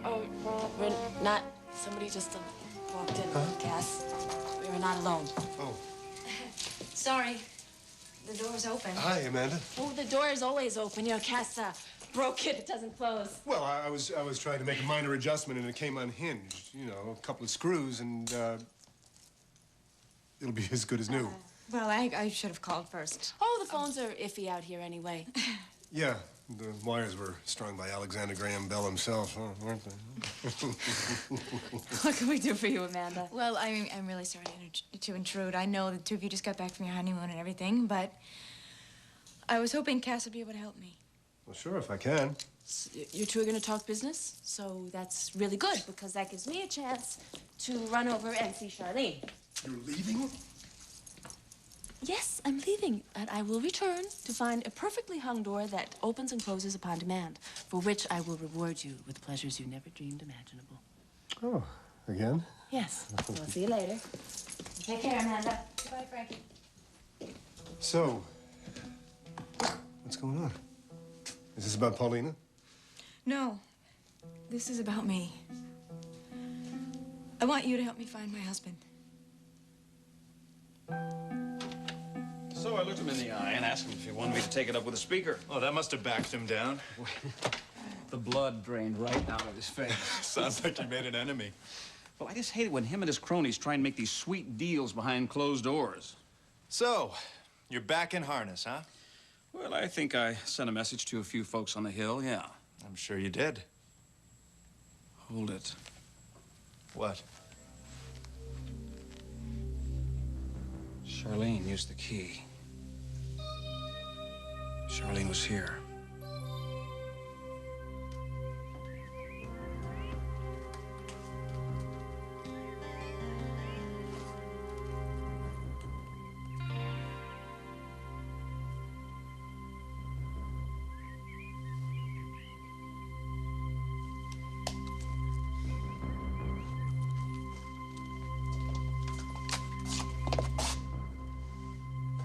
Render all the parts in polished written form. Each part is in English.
Oh, we're not. Somebody just walked in, Cass. We were not alone. Oh. Sorry. The door's open. Hi, Amanda. Oh, the door is always open. You know, Cass broke it. It doesn't close. Well, I was trying to make a minor adjustment, and it came unhinged. You know, a couple of screws, and it'll be as good as new. Well, I should have called first. Oh, the phones are iffy out here anyway. Yeah, the wires were strung by Alexander Graham Bell himself, weren't they? What can we do for you, Amanda? Well, I'm really sorry to intrude. I know the two of you just got back from your honeymoon and everything, but I was hoping Cass would be able to help me. Well, sure, if I can. You two are going to talk business, so that's really good, because that gives me a chance to run over and see Charlene. You're leaving? Yes, I'm leaving, and I will return to find a perfectly hung door that opens and closes upon demand, for which I will reward you with pleasures you never dreamed imaginable. Oh, again? Yes. I'll see you later. Take care, Amanda. Goodbye, Frankie. So, what's going on? Is this about Paulina? No, this is about me. I want you to help me find my husband. So I looked him in the eye and asked him if he wanted me to take it up with the speaker. Oh, that must have backed him down. The blood drained right out of his face. Sounds like you made an enemy. Well, I just hate it when him and his cronies try and make these sweet deals behind closed doors. So, you're back in harness, huh? Well, I think I sent a message to a few folks on the Hill, yeah. I'm sure you did. Hold it. What? Charlene used the key. Charlene was here.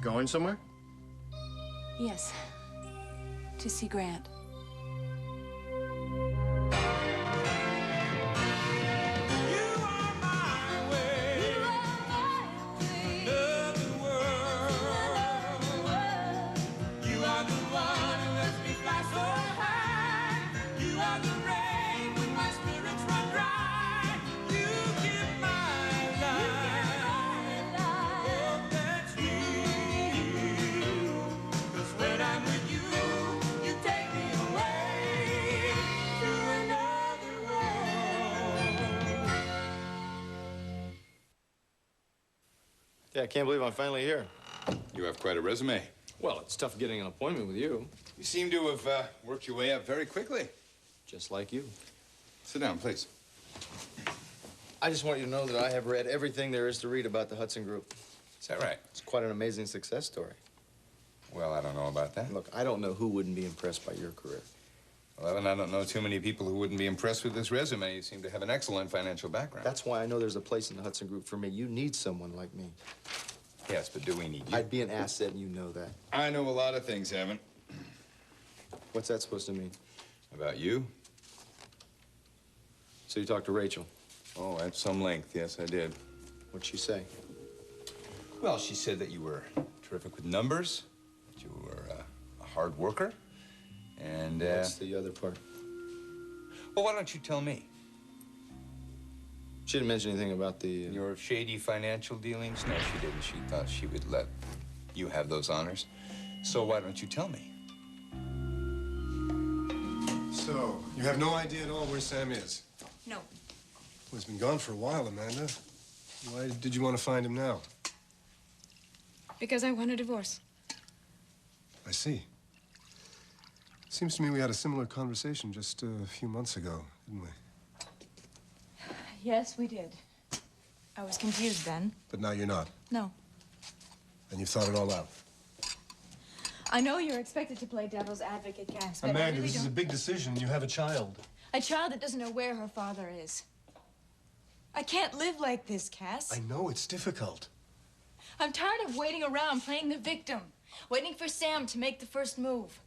Going somewhere? Yes. To see Grant. Yeah, I can't believe I'm finally here. You have quite a resume. Well, it's tough getting an appointment with you. You seem to have worked your way up very quickly. Just like you. Sit down, please. I just want you to know that I have read everything there is to read about the Hudson Group. Is that right? It's quite an amazing success story. Well, I don't know about that. Look, I don't know who wouldn't be impressed by your career. Well, and I don't know too many people who wouldn't be impressed with this resume. You seem to have an excellent financial background. That's why I know there's a place in the Hudson Group for me. You need someone like me. Yes, but do we need you? I'd be an asset, and you know that. I know a lot of things, Evan. What's that supposed to mean? About you? So you talked to Rachel? Oh, at some length, yes, I did. What'd she say? Well, she said that you were terrific with numbers, that you were a hard worker, and, What's the other part? Well, why don't you tell me? She didn't mention anything about the... Your shady financial dealings? No, she didn't. She thought she would let you have those honors. So why don't you tell me? So, you have no idea at all where Sam is? No. Well, he's been gone for a while, Amanda. Why did you want to find him now? Because I want a divorce. I see. Seems to me we had a similar conversation just a few months ago, didn't we? Yes, we did. I was confused then. But now you're not. No. And you've thought it all out. I know you're expected to play devil's advocate, Cass, but I Amanda, really this is a big decision. You have a child. A child that doesn't know where her father is. I can't live like this, Cass. I know it's difficult. I'm tired of waiting around playing the victim, waiting for Sam to make the first move.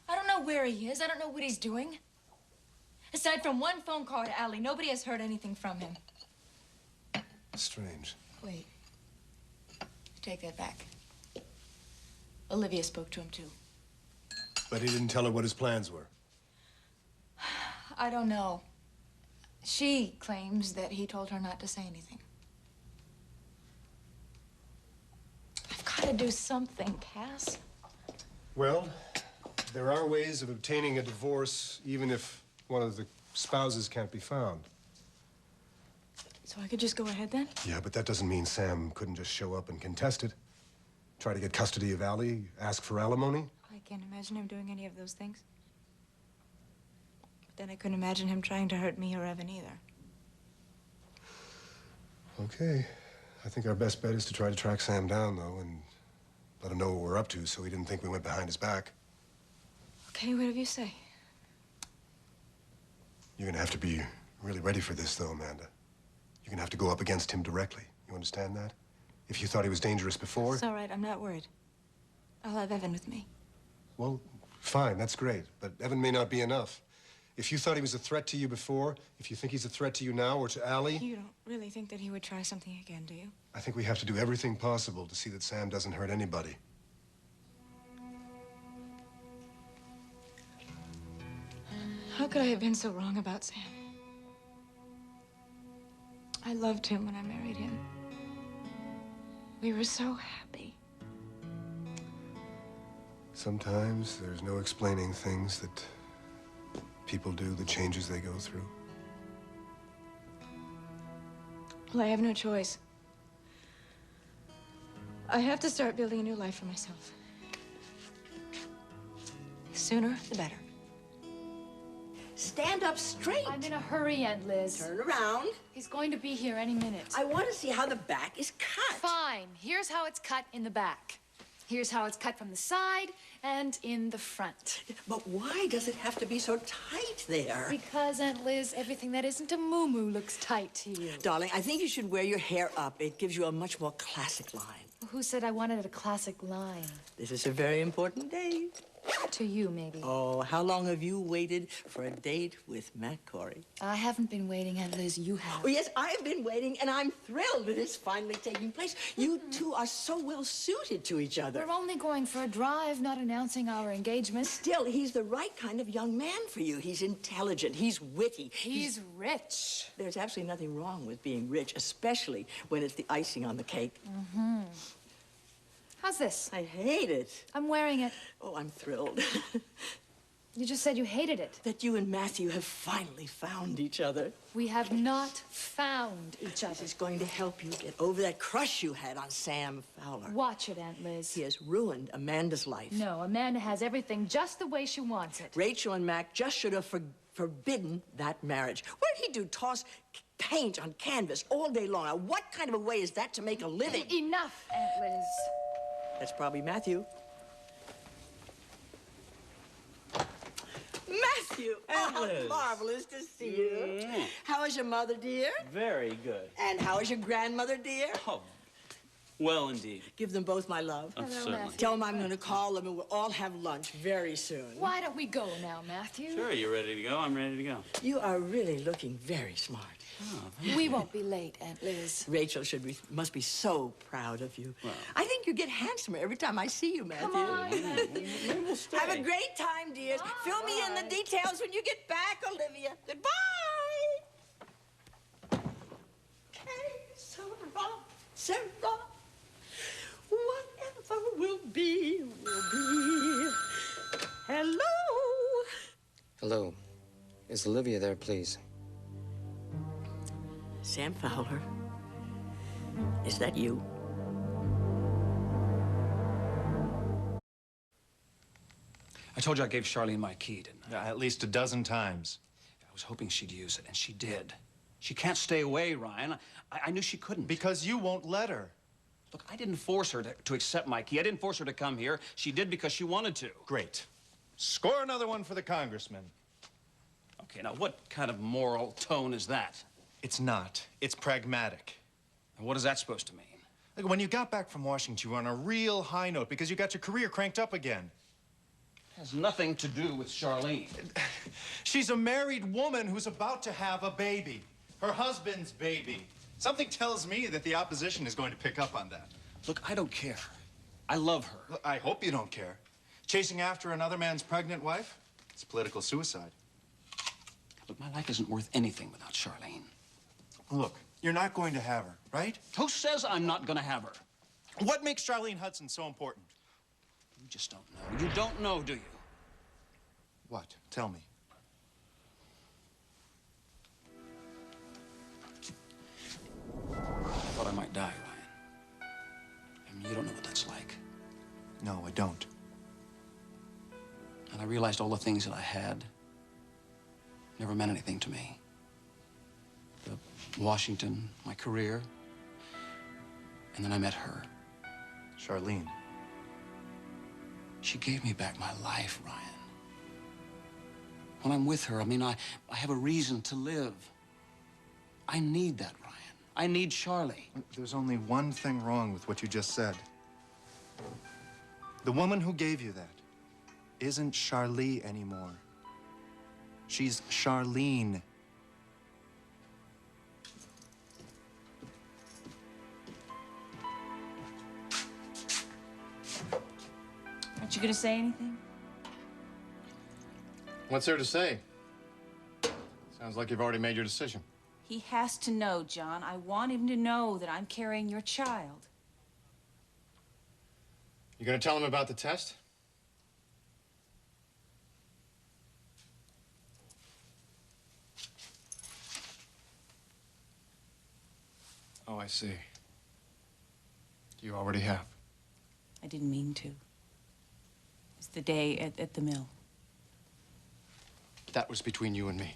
I don't know where he is. I don't know what he's doing. Aside from one phone call to Allie, nobody has heard anything from him. Strange. Wait. Take that back. Olivia spoke to him, too. But he didn't tell her what his plans were. I don't know. She claims that he told her not to say anything. I've got to do something, Cass. Well, there are ways of obtaining a divorce even if one of the spouses can't be found. So I could just go ahead then? Yeah, but that doesn't mean Sam couldn't just show up and contest it. Try to get custody of Allie, ask for alimony. I can't imagine him doing any of those things. But then I couldn't imagine him trying to hurt me or Evan either. Okay. I think our best bet is to try to track Sam down, though, and let him know what we're up to so he didn't think we went behind his back. Okay, whatever you say. You're gonna have to be really ready for this, though, Amanda. You're gonna have to go up against him directly. You understand that? If you thought he was dangerous before... It's all right, I'm not worried. I'll have Evan with me. Well, fine, that's great. But Evan may not be enough. If you thought he was a threat to you before, if you think he's a threat to you now or to Allie... You don't really think that he would try something again, do you? I think we have to do everything possible to see that Sam doesn't hurt anybody. How could I have been so wrong about Sam? I loved him when I married him. We were so happy. Sometimes there's no explaining things that people do, the changes they go through. Well, I have no choice. I have to start building a new life for myself. The sooner, the better. Stand up straight. I'm in a hurry, Aunt Liz. Turn around. He's going to be here any minute. I want to see how the back is cut. Fine. Here's how it's cut in the back. Here's how it's cut from the side and in the front. But why does it have to be so tight there? Because, Aunt Liz, everything that isn't a moo-moo looks tight to you. Darling, I think you should wear your hair up. It gives you a much more classic line. Well, who said I wanted a classic line? This is a very important day. To you, maybe. Oh, how long have you waited for a date with Matt Corey? I haven't been waiting, Aunt Liz. You have. Oh, yes, I've been waiting, and I'm thrilled that it's finally taking place. You two are so well suited to each other. We're only going for a drive, not announcing our engagement. Still, he's the right kind of young man for you. He's intelligent. He's witty. He's rich. There's absolutely nothing wrong with being rich, especially when it's the icing on the cake. Mm-hmm. How's this? I hate it. I'm wearing it. Oh, I'm thrilled. You just said you hated it. That you and Matthew have finally found each other. We have not found each other. This is going to help you get over that crush you had on Sam Fowler. Watch it, Aunt Liz. He has ruined Amanda's life. No, Amanda has everything just the way she wants it. Rachel and Mac just should have forbidden that marriage. What did he do? Toss paint on canvas all day long. Now, what kind of a way is that to make a living? Enough, Aunt Liz. That's probably Matthew. Matthew! Aunt Oh, Liz. marvelous to see you. How is your mother, dear? Very good. And how is your grandmother, dear? Oh, well, indeed. Give them both my love. Certainly. Tell them I'm going to call them and we'll all have lunch very soon. Why don't we go now, Matthew? Sure, you ready to go? I'm ready to go. You are really looking very smart. Oh, We won't be late, Aunt Liz. Rachel must be so proud of you. Well. I think you get handsomer every time I see you, Matthew. Come on, Matthew. Maybe we'll stay. Have a great time, dears. Fill me in the details when you get back, Olivia. Goodbye. Okay, Sarah. Whatever will be, will be. Hello. Hello. Is Olivia there, please? Sam Fowler. Is that you? I told you I gave Charlene my key, didn't I? At least a dozen times. I was hoping she'd use it, and she did. She can't stay away, Ryan. I knew she couldn't. Because you won't let her. Look, I didn't force her to accept my key. I didn't force her to come here. She did because she wanted to. Great. Score another one for the congressman. Okay, now what kind of moral tone is that? It's not. It's pragmatic. And what is that supposed to mean? Look, when you got back from Washington, you were on a real high note because you got your career cranked up again. Has nothing to do with Charlene. She's a married woman who's about to have a baby. Her husband's baby. Something tells me that the opposition is going to pick up on that. Look, I don't care. I love her. Look, I hope you don't care. Chasing after another man's pregnant wife? It's political suicide. Look, my life isn't worth anything without Charlene. Look, you're not going to have her, right? Who says I'm not gonna have her? What makes Charlene Hudson so important? You just don't know. You don't know, do you? What? Tell me. I thought I might die, Ryan. I mean, you don't know what that's like. No, I don't. And I realized all the things that I had never meant anything to me. The Washington, my career, and then I met her. Charlene. She gave me back my life, Ryan. When I'm with her, I mean, I have a reason to live. I need that, Ryan. I need Charlie. There's only one thing wrong with what you just said. The woman who gave you that isn't Charlie anymore. She's Charlene. Aren't you gonna say anything? What's there to say? Sounds like you've already made your decision. He has to know, John. I want him to know that I'm carrying your child. You gonna tell him about the test? Oh, I see. You already have. I didn't mean to. It's the day at the mill. That was between you and me.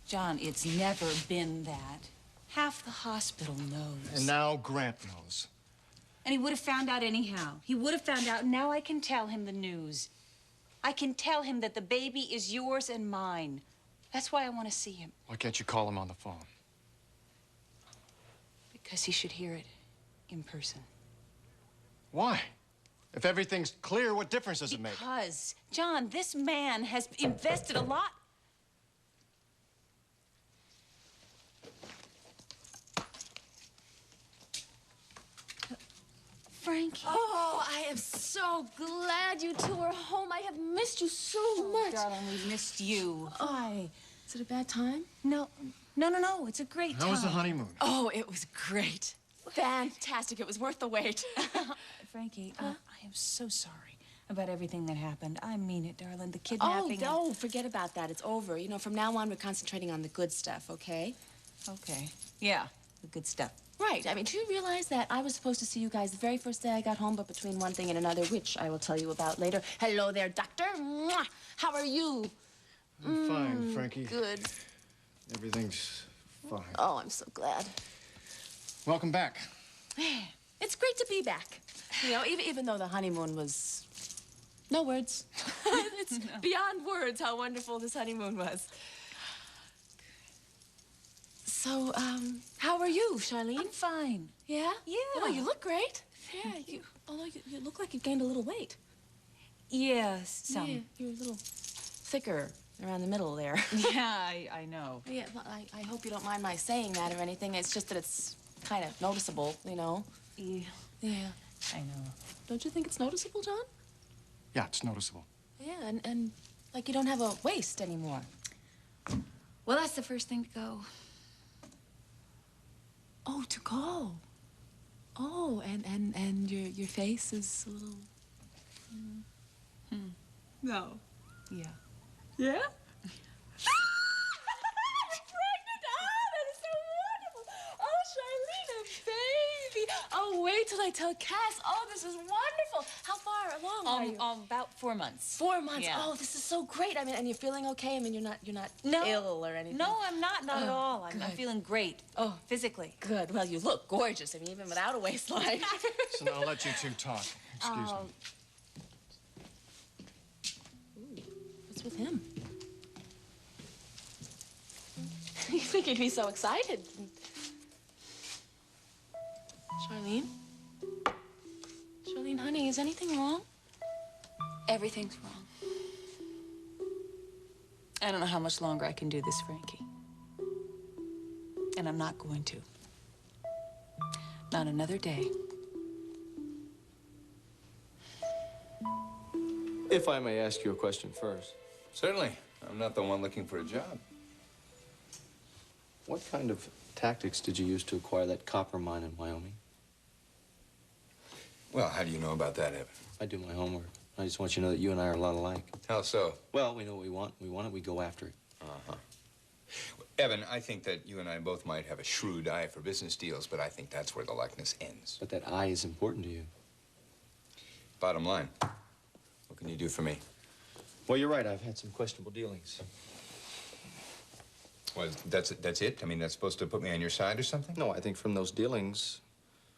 John, it's never been that. Half the hospital knows. And now Grant knows. And he would have found out anyhow. He would have found out, and now I can tell him the news. I can tell him that the baby is yours and mine. That's why I want to see him. Why can't you call him on the phone? Because he should hear it in person. Why? If everything's clear, what difference does it make? Because, John, this man has invested a lot. Frankie. Oh, I am so glad you two are home. I have missed you so much. Darling, we've missed you. Why? Is it a bad time? No. It's a great time. How was the honeymoon? Oh, it was great. Fantastic. It was worth the wait. Frankie, I am so sorry about everything that happened. I mean it, darling. The kidnapping. Oh, no, forget about that. It's over. You know, from now on, we're concentrating on the good stuff, okay? Okay. Yeah, the good stuff. Right. I mean, do you realize that I was supposed to see you guys the very first day I got home, but between one thing and another, which I will tell you about later. Hello there, doctor. Mwah. How are you? I'm fine, Frankie. Good. Everything's fine. Oh, I'm so glad. Welcome back. It's great to be back. You know, even though the honeymoon was... No words. It's beyond words how wonderful this honeymoon was. So, how are you, Charlene? I'm fine. Yeah? Yeah. Oh, you look great. Yeah, although you look like you've gained a little weight. Yes, some. Yeah, you're a little thicker around the middle there. Yeah, I know. Yeah, well, I hope you don't mind my saying that or anything. It's just that it's kind of noticeable, you know? Yeah. Yeah. I know. Don't you think it's noticeable, John? Yeah, it's noticeable. Yeah, and like you don't have a waist anymore. Well, that's the first thing to go. Oh, to go. Oh, and your face is a little... No. Yeah. Yeah? I'm pregnant! Oh, that is so wonderful! Oh, Charlene, a baby! Oh, wait till I tell Cass. Oh, this is wonderful! How far along are you? About 4 months. 4 months. Yeah. Oh, this is so great. I mean, and you're feeling okay? I mean, you're not No. ill or anything? No, I'm not at all. I'm good. feeling great. Oh. Physically. Good. Well, you look gorgeous. I mean, even without a waistline. So now I'll let you two talk. Excuse me. What's with him? You think he'd be so excited? Charlene? Charlene, honey, is anything wrong? Everything's wrong. I don't know how much longer I can do this, Frankie. And I'm not going to. Not another day. If I may ask you a question first. Certainly. I'm not the one looking for a job. What kind of tactics did you use to acquire that copper mine in Wyoming? Well, how do you know about that, Evan? I do my homework. I just want you to know that you and I are a lot alike. How so? Well, we know what we want. We want it, we go after it. Uh-huh. Evan, I think that you and I both might have a shrewd eye for business deals, but I think that's where the likeness ends. But that eye is important to you. Bottom line, what can you do for me? Well, you're right. I've had some questionable dealings. Well, that's it? I mean, that's supposed to put me on your side or something? No, I think from those dealings,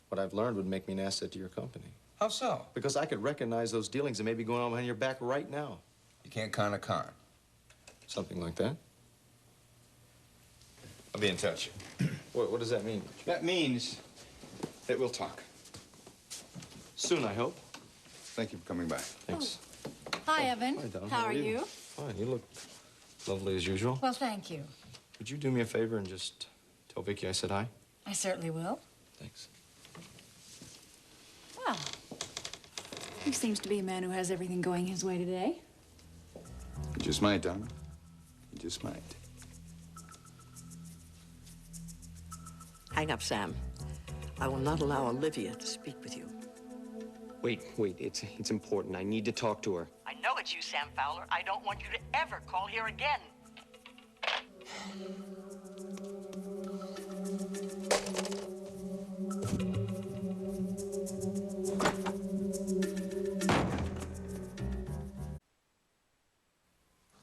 what I've learned would make me an asset to your company. How so? Because I could recognize those dealings that may be going on behind your back right now. You can't con a con. Something like that. I'll be in touch. What does that mean? That means that we'll talk. Soon, I hope. Thank you for coming by. Thanks. Hi, Evan. Hi, Don. How are you? Fine. You look lovely as usual. Well, thank you. Would you do me a favor and just tell Vicky I said hi? I certainly will. Thanks. Well, he seems to be a man who has everything going his way today. You just might, Donna. You just might. Hang up, Sam. I will not allow Olivia to speak with you. Wait, it's important. I need to talk to her. I know it's you, Sam Fowler. I don't want you to ever call here again.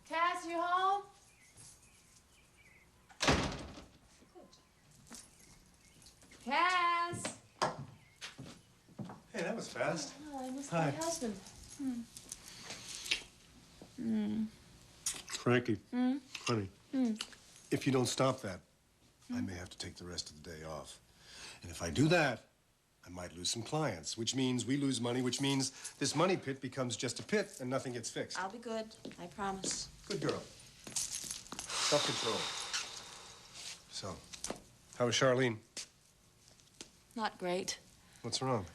Cass, you home? Cass! Hey, that was fast. Oh, I missed Hi. my husband. Frankie, honey, if you don't stop that, I may have to take the rest of the day off. And if I do that, I might lose some clients, which means we lose money, which means this money pit becomes just a pit and nothing gets fixed. I'll be good. I promise. Good girl. Self-control. So, how is Charlene? Not great. What's wrong?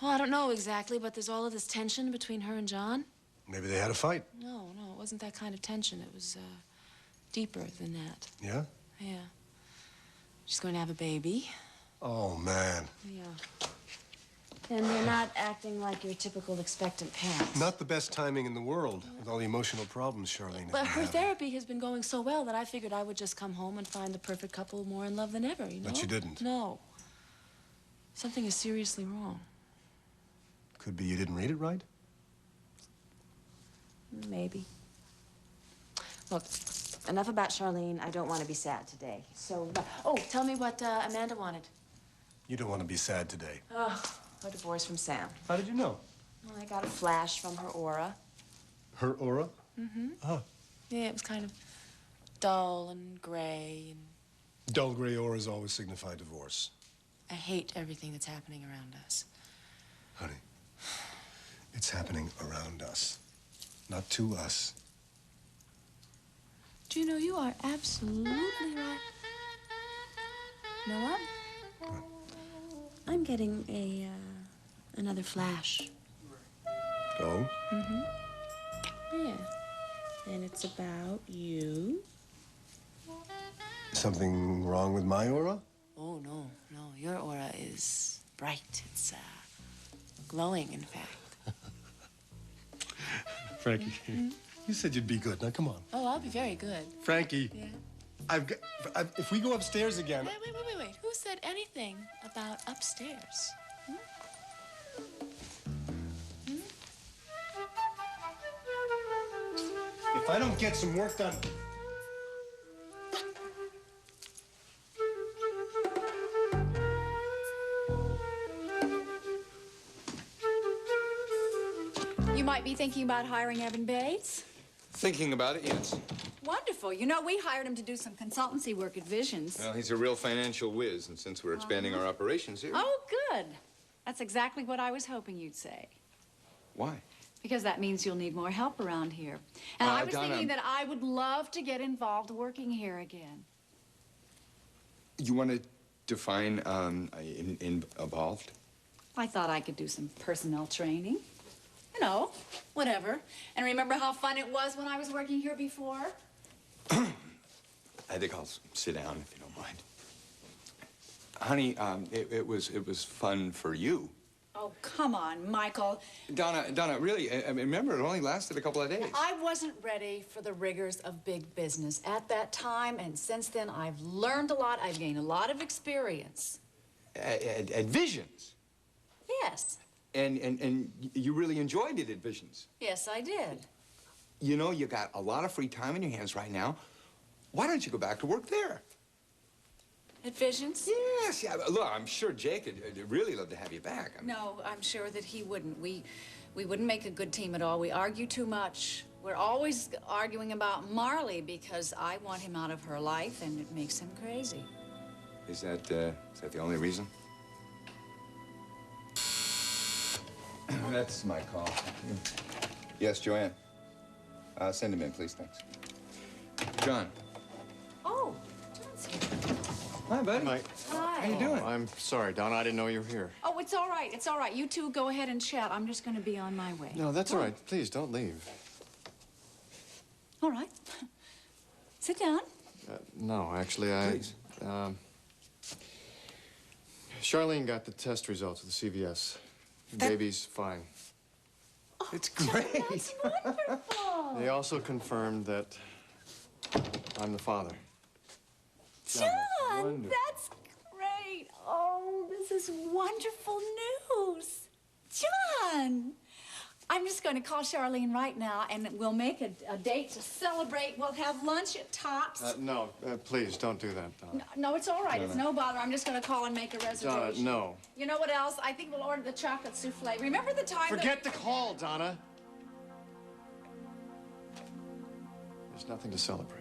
Oh, I don't know exactly, but there's all of this tension between her and John. Maybe they had a fight. No, it wasn't that kind of tension. It was deeper than that. Yeah? Yeah. She's going to have a baby. Oh, man. Yeah. And they're not acting like your typical expectant parents. Not the best timing in the world with all the emotional problems Charlene But has her been having. therapy has been going so well that I figured I would just come home and find the perfect couple more in love than ever, you know? But you didn't. No. Something is seriously wrong. Could be you didn't read it right? Maybe. Look, enough about Charlene. I don't want to be sad today. So, oh, tell me what Amanda wanted. You don't want to be sad today. Oh, a divorce from Sam. How did you know? Well, I got a flash from her aura. Her aura? Mm-hmm. Oh. Yeah, it was kind of dull and gray, and Dull gray auras always signify divorce. I hate everything that's happening around us. Honey, it's happening around us, not to us. Do you know, you are absolutely right. You know what? What? I'm getting another flash. Oh? Mm-hmm. Yeah. And it's about you. Something wrong with my aura? Oh, no. Your aura is bright. It's glowing, in fact. Frankie, you said you'd be good. Now, come on. Oh, I'll be very good. Frankie, Yeah. if we go upstairs again... Wait. Who said anything about upstairs? If I don't get some work done... You might be thinking about hiring Evan Bates. Thinking about it, yes. Wonderful. You know, we hired him to do some consultancy work at Visions. Well, he's a real financial whiz, and since we're expanding our operations here... Oh, good. That's exactly what I was hoping you'd say. Why? Because that means you'll need more help around here. And I was Donna, thinking that I would love to get involved working here again. You want to define involved? I thought I could do some personnel training. You know, whatever. And remember how fun it was when I was working here before? I think I'll sit down if you don't mind. Honey, it was fun for you. Oh, come on, Michael. Donna, really, I mean, remember, it only lasted a couple of days. I wasn't ready for the rigors of big business at that time, and since then I've learned a lot. I've gained a lot of experience. At Visions. Yes. And you really enjoyed it at Visions. Yes, I did. You know, you got a lot of free time in your hands right now. Why don't you go back to work there? At Visions? Yes, yeah. Look, I'm sure Jake would really love to have you back. I mean, No, I'm sure that he wouldn't. We wouldn't make a good team at all. We argue too much. We're always arguing about Marley because I want him out of her life, and it makes him crazy. is that the only reason? That's my call. Yes, Joanne. Send him in, please. Thanks. John. Oh, John's here. Hi, buddy. Mike. Hi. How you doing? I'm sorry, Donna. I didn't know you were here. Oh, it's all right. It's all right. You two go ahead and chat. I'm just going to be on my way. No, that's all right. Please, don't leave. All right. Sit down. No, actually, Please. Charlene got the test results with the CVS. The baby's fine. It's great. That's wonderful. They also confirmed that I'm the father. John, wonderful. that's great. Oh, this is wonderful news. John, I'm just going to call Charlene right now, and we'll make a date to celebrate. We'll have lunch at Tops. No, please, don't do that, Donna. No, it's all right. It's no bother. I'm just going to call and make a Donna, reservation. no. You know what else? I think we'll order the chocolate souffle. Remember the time Forget the call, Donna. There's nothing to celebrate.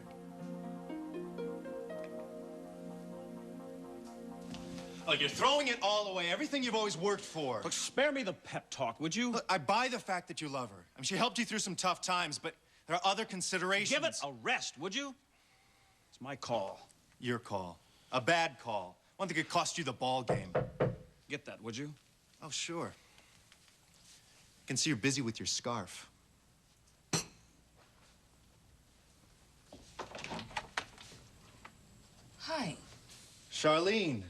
Oh, you're throwing it all away, everything you've always worked for. Look, spare me the pep talk, would you? Look, I buy the fact that you love her. I mean, she helped you through some tough times, but there are other considerations. Give it a rest, would you? It's my call. Your call. A bad call. One that could cost you the ball game. Get that, would you? Oh, sure. I can see you're busy with your scarf. Hi. Charlene.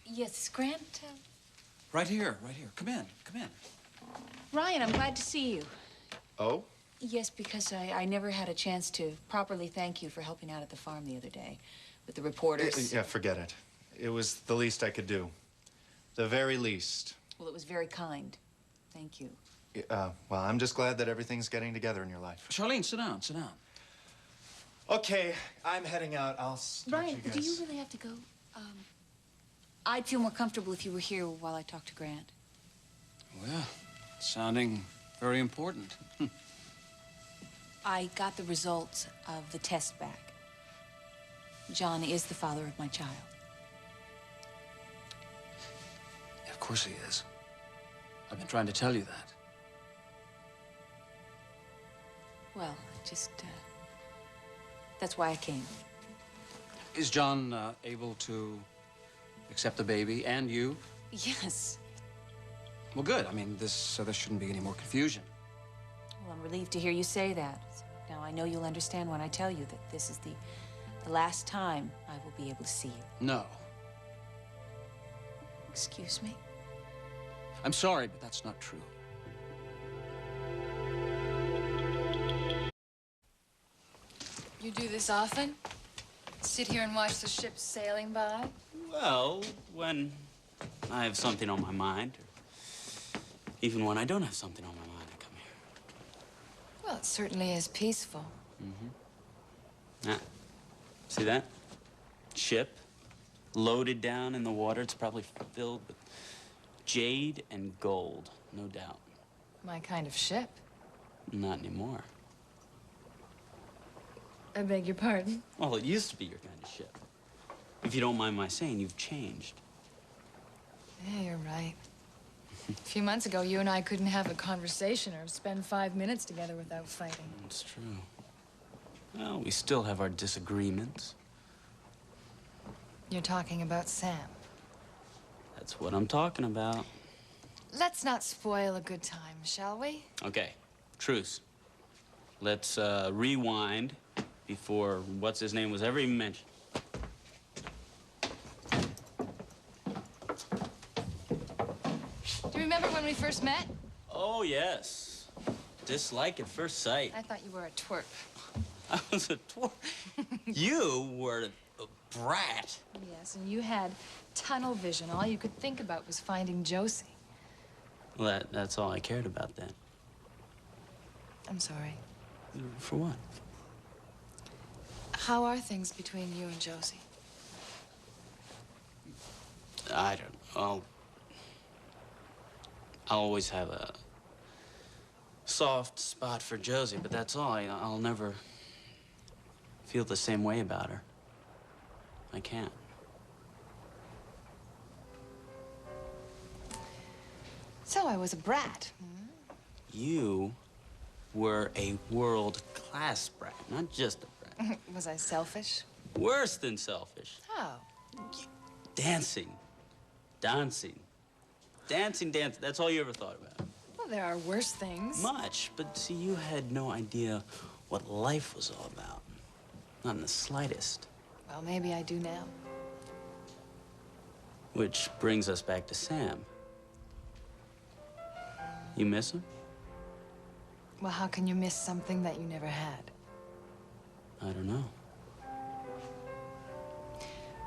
Yes, Grant? Right here, right here. Come in, come in. Ryan, I'm glad to see you. Oh? Yes, because I never had a chance to properly thank you for helping out at the farm the other day with the reporters. Yeah, forget it. It was the least I could do. The very least. Well, it was very kind. Thank you. Well, I'm just glad that everything's getting together in your life. Charlene, sit down, sit down. Okay, I'm heading out. I'll talk to Ryan, you guys. do you really have to go? I'd feel more comfortable if you were here while I talk to Grant. Well, sounding very important. I got the results of the test back. John is the father of my child. Of course he is. I've been trying to tell you that. Well, that's why I came. Is John able to accept the baby and you? Yes. Well, good. I mean, so there shouldn't be any more confusion. Well, I'm relieved to hear you say that. Now, I know you'll understand when I tell you that this is the last time I will be able to see you. No. Excuse me? I'm sorry, but that's not true. You do this often? Sit here and watch the ships sailing by? Well, when I have something on my mind, or even when I don't have something on my mind, I come here. Well, it certainly is peaceful. Ah, see that? Ship, loaded down in the water. It's probably filled with jade and gold, no doubt. My kind of ship. Not anymore. I beg your pardon? Well, it used to be your kind of ship. If you don't mind my saying, you've changed. Yeah, you're right. A few months ago, you and I couldn't have a conversation or spend 5 minutes together without fighting. It's true. Well, we still have our disagreements. You're talking about Sam. That's what I'm talking about. Let's not spoil a good time, shall we? Okay, truce. Let's rewind before what's-his-name was ever even mentioned. Do you remember when we first met? Oh, yes. Dislike at first sight. I thought you were a twerp. I was a twerp. You were a brat. Yes, and you had tunnel vision. All you could think about was finding Josie. Well, that's all I cared about then. I'm sorry. For what? How are things between you and Josie? I don't know. I'll always have a soft spot for Josie, but that's all. I'll never feel the same way about her. I can't. So I was a brat. You were a world-class brat, not just a brat. Was I selfish? Worse than selfish. How? Dancing. Dancing. Dancing. That's all you ever thought about. Well, there are worse things. Much, but see, you had no idea what life was all about. Not in the slightest. Well, maybe I do now. Which brings us back to Sam. You miss him? Well, how can you miss something that you never had? I don't know.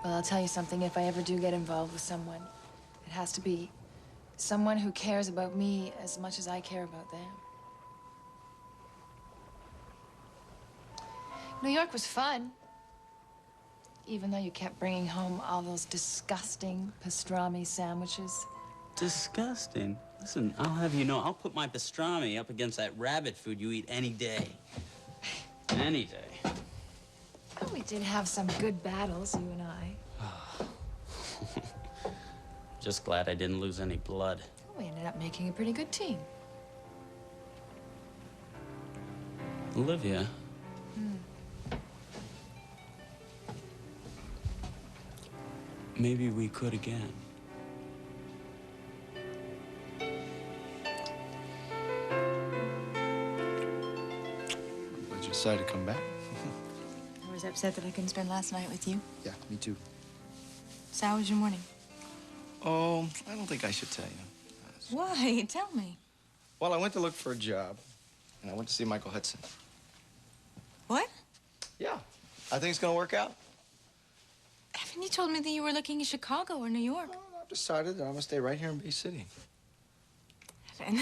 Well, I'll tell you something. If I ever do get involved with someone, it has to be someone who cares about me as much as I care about them. New York was fun. Even though you kept bringing home all those disgusting pastrami sandwiches. Disgusting? Listen, I'll have you know, I'll put my pastrami up against that rabbit food you eat any day. Any day. Well, we did have some good battles, you and I. Just glad I didn't lose any blood. We ended up making a pretty good team. Olivia. Maybe we could again. Glad you decided to come back. I was upset that I couldn't spend last night with you. Yeah, me too. So how was your morning? Oh, I don't think I should tell you. Why? Tell me. Well, I went to look for a job, and I went to see Michael Hudson. What? Yeah, I think it's gonna work out. Haven't you told me that you were looking in Chicago or New York? Well, I've decided that I'm gonna stay right here in Bay City. Evan.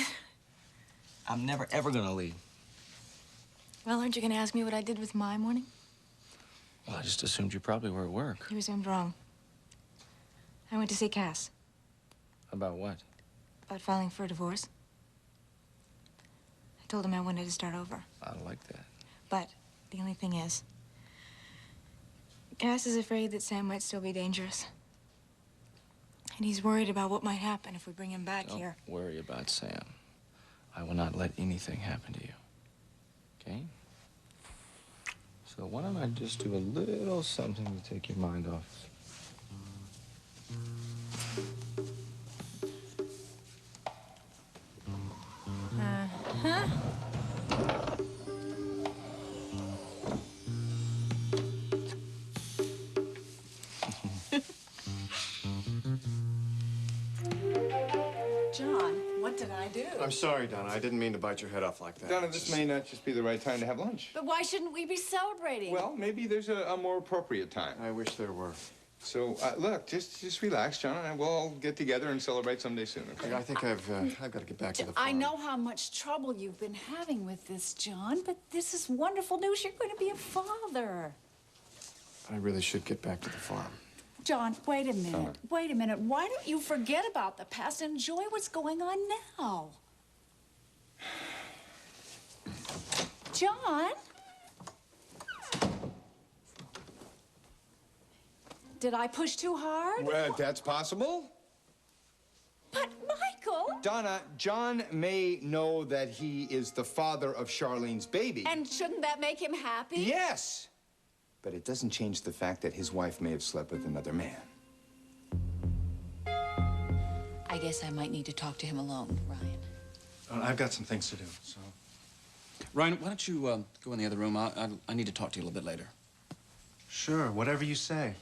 I'm never, ever gonna leave. Well, aren't you going to ask me what I did with my morning? Well, I just assumed you probably were at work. You assumed wrong. I went to see Cass About what? about filing for a divorce. I told him I wanted to start over. I don't like that. But the only thing is, Cass is afraid that Sam might still be dangerous. And he's worried about what might happen if we bring him back here. Don't worry about Sam. I will not let anything happen to you. Okay? So why don't I just do a little something to take your mind off? Uh-huh. John, what did I do? I'm sorry, Donna. I didn't mean to bite your head off like that. Donna, this may not just be the right time to have lunch. But why shouldn't we be celebrating? Well, maybe there's a more appropriate time. I wish there were. So, look, just relax, John, and we'll all get together and celebrate someday soon, okay? I think I've got to get back to the farm. I know how much trouble you've been having with this, John, but this is wonderful news. You're going to be a father. I really should get back to the farm. John, wait a minute. Wait a minute. Why don't you forget about the past and enjoy what's going on now? John? Did I push too hard? Well, that's possible. But, Michael, know? Donna, John may know that he is the father of Charlene's baby. And shouldn't that make him happy? Yes! But it doesn't change the fact that his wife may have slept with another man. I guess I might need to talk to him alone, Ryan. I've got some things to do, so... Ryan, why don't you go in the other room? I need to talk to you a little bit later. Sure, whatever you say.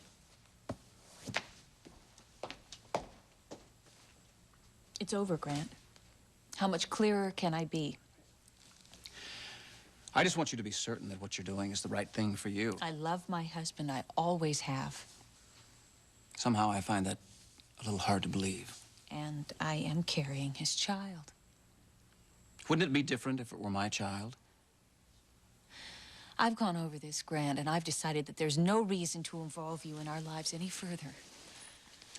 It's over, Grant. How much clearer can I be? I just want you to be certain that what you're doing is the right thing for you. I love my husband. I always have. Somehow I find that a little hard to believe. And I am carrying his child. Wouldn't it be different if it were my child? I've gone over this, Grant, and I've decided that there's no reason to involve you in our lives any further.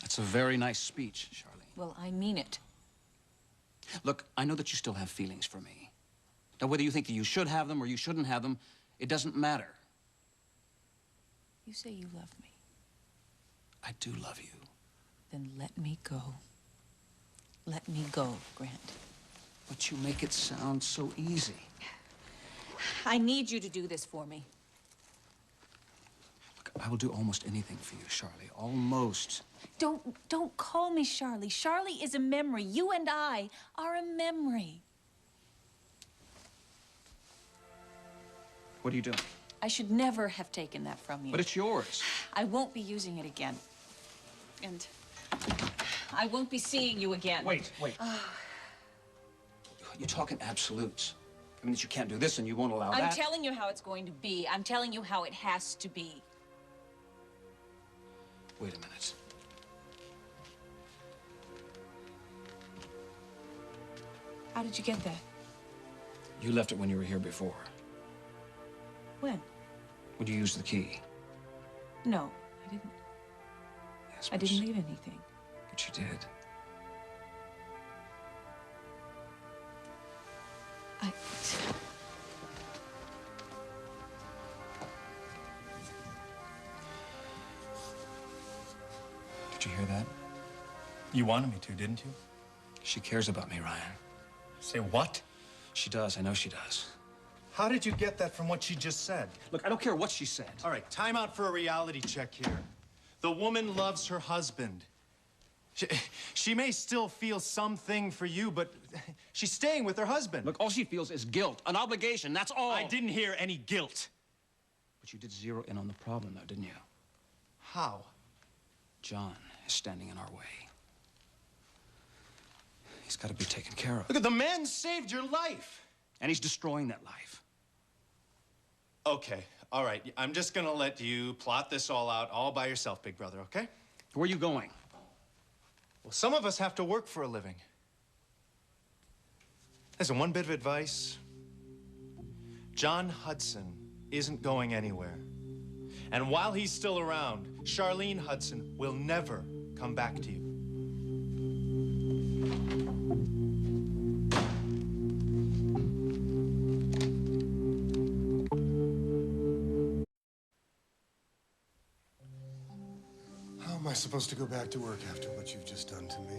That's a very nice speech, Charlene. Well, I mean it. Look, I know that you still have feelings for me. Now, whether you think that you should have them or you shouldn't have them, it doesn't matter. You say you love me. I do love you. Then let me go. Let me go, Grant. But you make it sound so easy. I need you to do this for me. Look, I will do almost anything for you, Charlie. Almost. Don't call me Charlie. Charlie is a memory. You and I are a memory. What are you doing? I should never have taken that from you. But it's yours. I won't be using it again. And I won't be seeing you again. Wait. You talk in absolutes. I mean, that you can't do this and you won't allow that. I'm telling you how it's going to be. I'm telling you how it has to be. Wait a minute. How did you get that? You left it when you were here before. When? When you used the key. No, I didn't. Yes, I didn't leave anything. But you did. Did you hear that? You wanted me to, didn't you? She cares about me, Ryan. Say what? She does. I know she does. How did you get that from what she just said? Look, I don't care what she said. All right, time out for a reality check here. The woman loves her husband. She may still feel something for you, but she's staying with her husband. Look, all she feels is guilt, an obligation, that's all. I didn't hear any guilt. But you did zero in on the problem, though, didn't you? How? John is standing in our way. He's got to be taken care of. Look, the man saved your life. And he's destroying that life. Okay, all right. I'm just gonna let you plot this all out all by yourself, big brother, okay? Where are you going? Well, some of us have to work for a living. Listen, one bit of advice. John Hudson isn't going anywhere. And while he's still around, Charlene Hudson will never come back to you. How am I supposed to go back to work after what you've just done to me?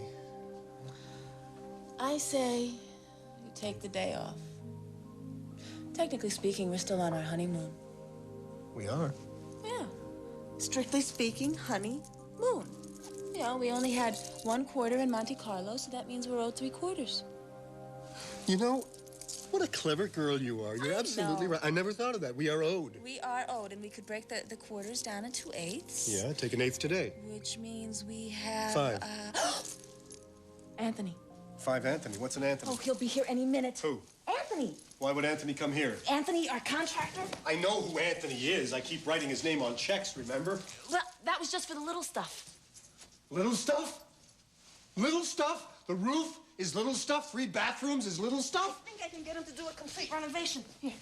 I say you take the day off. Technically speaking, we're still on our honeymoon. We are. Yeah. Strictly speaking, honeymoon. You know, we only had 1/4 in Monte Carlo, so that means we're owed 3/4. You know, what a clever girl you are. You're absolutely right. I never thought of that. We are owed. We are owed, and we could break the quarters down into 8ths. Yeah, take an 1/8 today. Which means we have... 5. Anthony. 5 Anthony. What's an Anthony? Oh, he'll be here any minute. Who? Anthony. Why would Anthony come here? Anthony, our contractor. I know who Anthony is. I keep writing his name on checks, remember? Well, that was just for the little stuff. Little stuff? Little stuff? The roof is little stuff? 3 bathrooms is little stuff? I think I can get him to do a complete renovation. Here.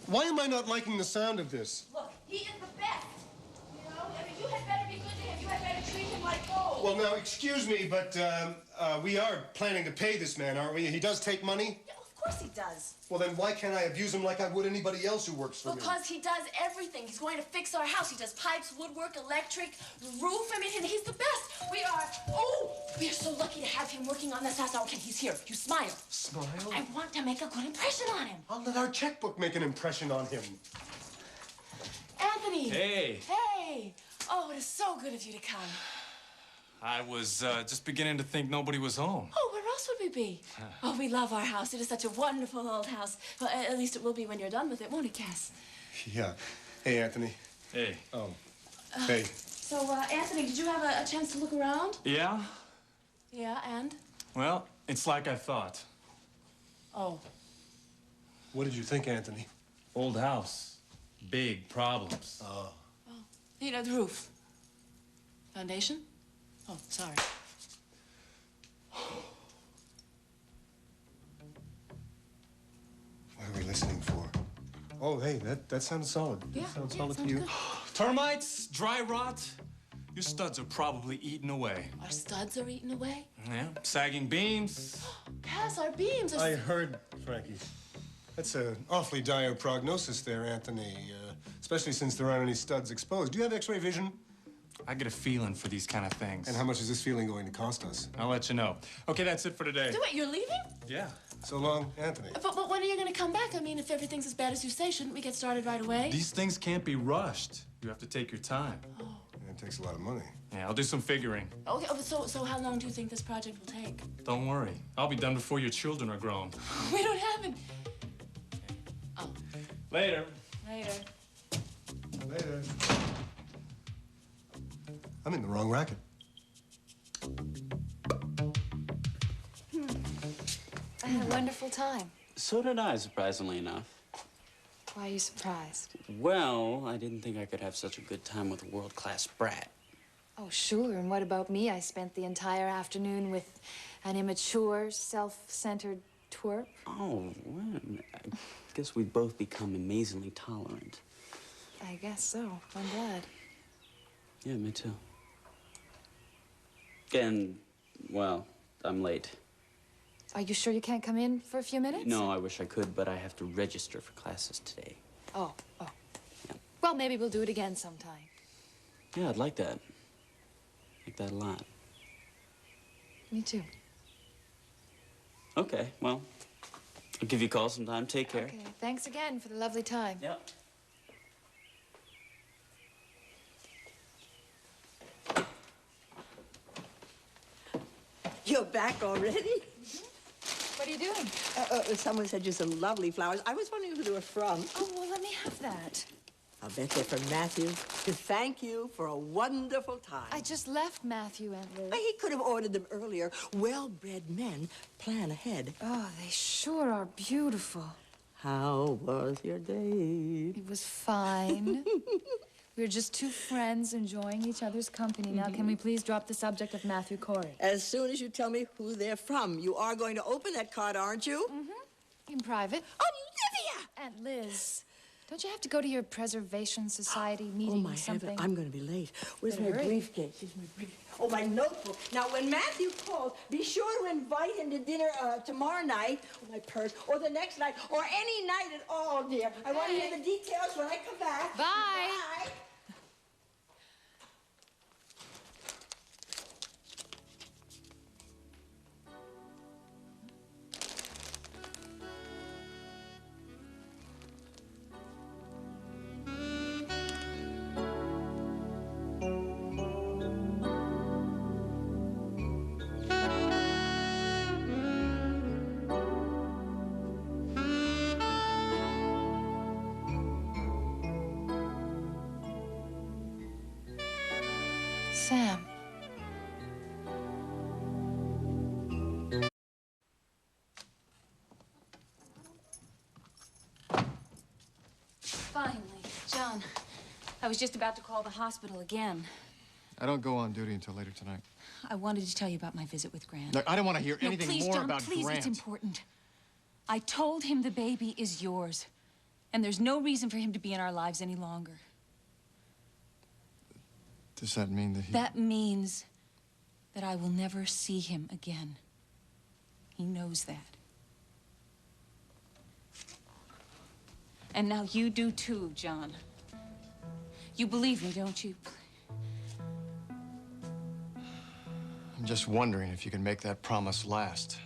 Why am I not liking the sound of this? Look, he is the best. You know, I mean, you had better be good to him. You had better treat him like gold. Well, now, excuse me, but we are planning to pay this man, aren't we? He does take money? Yeah, of course he does. Well, then why can't I abuse him like I would anybody else who works for me? Because he does everything. He's going to fix our house. He does pipes, woodwork, electric, roof. I mean, he's the best. We are so lucky to have him working on this house. Okay, he's here. You smile. Smile? I want to make a good impression on him. I'll let our checkbook make an impression on him. Anthony. Hey. Hey. Oh, it is so good of you to come. I was just beginning to think nobody was home. Oh, where else would we be? Oh, we love our house. It is such a wonderful old house. Well, at least it will be when you're done with it, won't it, Cass? Yeah. Hey, Anthony. Hey. Hey. So, Anthony, did you have a chance to look around? Yeah? Yeah, and? Well, it's like I thought. Oh. What did you think, Anthony? Old house. Big problems. You know, the roof. Foundation? Oh, sorry. What are we listening for? Oh, hey, that sounds solid. Yeah, That sounds yeah, solid sounds to you. good. Termites, dry rot. Your studs are probably eaten away. Our studs are eaten away? Yeah, sagging beams. Cass, our beams are... I heard, Frankie. That's an awfully dire prognosis there, Anthony. Especially since there aren't any studs exposed. Do you have X-ray vision? I get a feeling for these kind of things. And how much is this feeling going to cost us? I'll let you know. Okay, that's it for today. Wait, you're leaving? Yeah. So long, Anthony. But when are you going to come back? I mean, if everything's as bad as you say, shouldn't we get started right away? These things can't be rushed. You have to take your time. It takes a lot of money. Yeah, I'll do some figuring. Okay, so how long do you think this project will take? Don't worry. I'll be done before your children are grown. We don't have it. Later. Later. Later. I'm in the wrong racket. I had a wonderful time. So did I, surprisingly enough. Why are you surprised? Well, I didn't think I could have such a good time with a world-class brat. Oh, sure. And what about me? I spent the entire afternoon with an immature, self-centered twerp. Oh, well, I guess we've both become amazingly tolerant. I guess so. I'm glad. Yeah, me too. And, well, I'm late. Are you sure you can't come in for a few minutes? No, I wish I could, but I have to register for classes today. Oh. Well, maybe we'll do it again sometime. Yeah, I'd like that. Like that a lot. Me too. Okay, well, I'll give you a call sometime. Take care. Okay. Thanks again for the lovely time. Yep. You're back already? What are you doing? Someone said you some lovely flowers. I was wondering who they were from. Oh, well, let me have that. I'll bet they're from Matthew to thank you for a wonderful time. I just left Matthew, Aunt Liz. He could have ordered them earlier. Well-bred men plan ahead. Oh, they sure are beautiful. How was your day? It was fine. We were just two friends enjoying each other's company. Now, can we please drop the subject of Matthew Corey? As soon as you tell me who they're from, you are going to open that card, aren't you? In private. Olivia! Aunt Liz, don't you have to go to your Preservation Society meeting Oh, my or something? heaven, I'm going to be late. Where's Better my hurry. briefcase? Here's my briefcase. Oh, my notebook. Now, when Matthew calls, be sure to invite him to dinner tomorrow night, or my purse, or the next night, or any night at all, dear. I want to hear the details when I come back. Bye. Bye. Sam. Finally. John, I was just about to call the hospital again. I don't go on duty until later tonight. I wanted to tell you about my visit with Grant. Look, I don't want to hear No, anything please, more John, about please, Grant. it's important. I told him the baby is yours, and there's no reason for him to be in our lives any longer. Does that mean that he... That means that I will never see him again. He knows that. And now you do too, John. You believe me, don't you? I'm just wondering if you can make that promise last.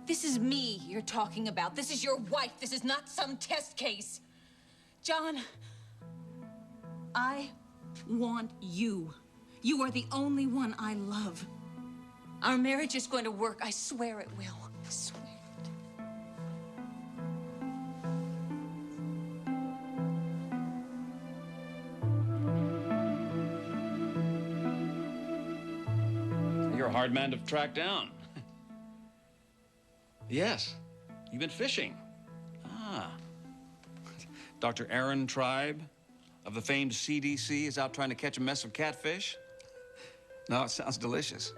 This is me you're talking about. This is your wife. This is not some test case. John, I want you. You are the only one I love. Our marriage is going to work. I swear it will. I swear it. You're a hard man to track down. Yes, you've been fishing. Ah. Dr. Aaron Tribe of the famed CDC is out trying to catch a mess of catfish? No, it sounds delicious.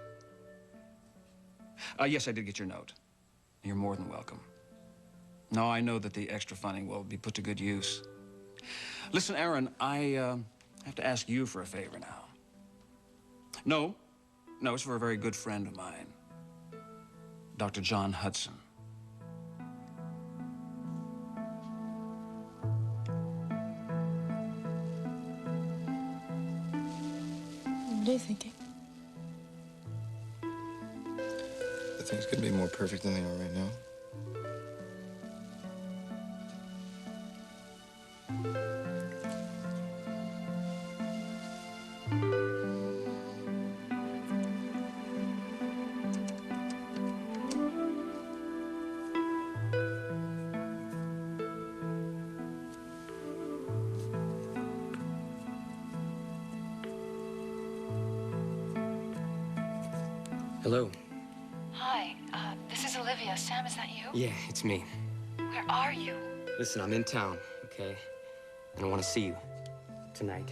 Yes, I did get your note. You're more than welcome. No, I know that the extra funding will be put to good use. Listen, Aaron, I have to ask you for a favor now. No, it's for a very good friend of mine, Dr. John Hudson. What are you thinking? That things could be more perfect than they are right now. Hello. Hi, this is Olivia. Sam, is that you? Yeah, it's me. Where are you? Listen, I'm in town, okay? And I want to see you tonight.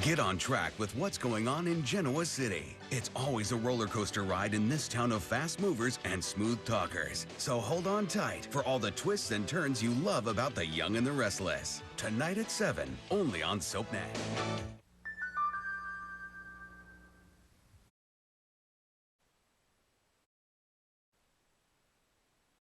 Get on track with what's going on in Genoa City. It's always a roller coaster ride in this town of fast movers and smooth talkers. So hold on tight for all the twists and turns you love about The Young and the Restless. Tonight at 7, only on SoapNet.